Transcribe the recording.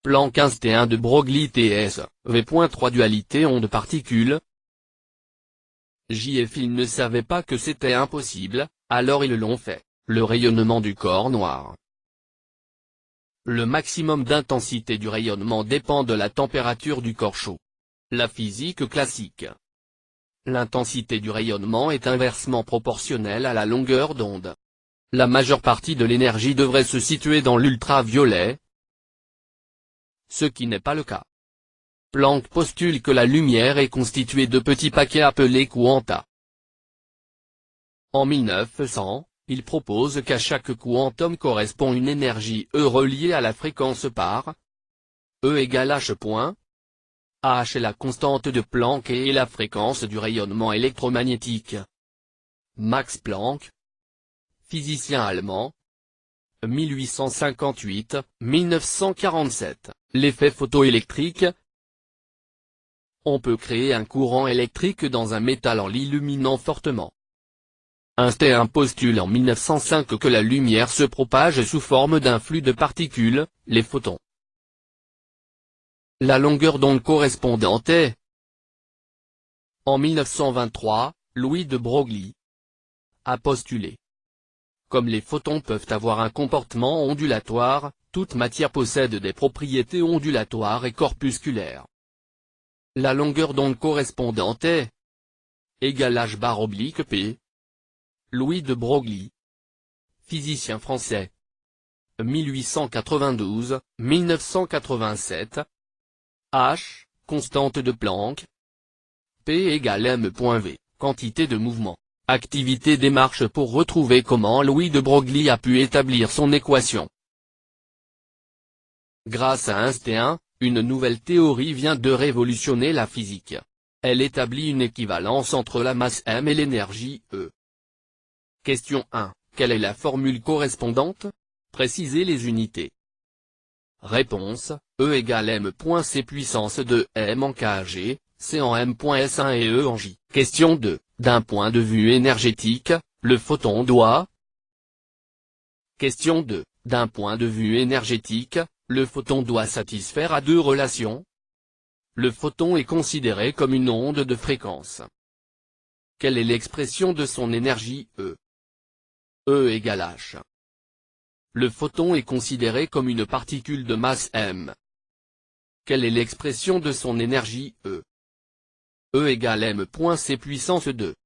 Planck Einstein de Broglie TS, V.3 dualité onde-particule. JF Ils ne savaient pas que c'était impossible, alors ils l'ont fait, le rayonnement du corps noir. Le maximum d'intensité du rayonnement dépend de la température du corps chaud. La physique classique. L'intensité du rayonnement est inversement proportionnelle à la longueur d'onde. La majeure partie de l'énergie devrait se situer dans l'ultraviolet, ce qui n'est pas le cas. Planck postule que la lumière est constituée de petits paquets appelés quanta. En 1900, il propose qu'à chaque quantum correspond une énergie E reliée à la fréquence par E égale h. H est la constante de Planck et est la fréquence du rayonnement électromagnétique. Max Planck, physicien allemand, 1858-1947, l'effet photoélectrique. On peut créer un courant électrique dans un métal en l'illuminant fortement. Einstein postule en 1905 que la lumière se propage sous forme d'un flux de particules, les photons. La longueur d'onde correspondante est. En 1923, Louis de Broglie a postulé. Comme les photons peuvent avoir un comportement ondulatoire, toute matière possède des propriétés ondulatoires et corpusculaires. La longueur d'onde correspondante est égale h/p. Louis de Broglie, physicien français, 1892-1987. H, constante de Planck. P égale m.v, quantité de mouvement. Activité démarche pour retrouver comment Louis de Broglie a pu établir son équation. Grâce à Einstein, une nouvelle théorie vient de révolutionner la physique. Elle établit une équivalence entre la masse m et l'énergie E. Question 1. Quelle est la formule correspondante? Précisez les unités. Réponse, E égale m.c puissance 2 m en kg, c en m.s1 et E en j. Question 2. D'un point de vue énergétique, le photon doit. Question 2. D'un point de vue énergétique, le photon doit satisfaire à deux relations. Le photon est considéré comme une onde de fréquence. Quelle est l'expression de son énergie E? E égale h. Le photon est considéré comme une particule de masse m. Quelle est l'expression de son énergie E? E égale m.c puissance 2.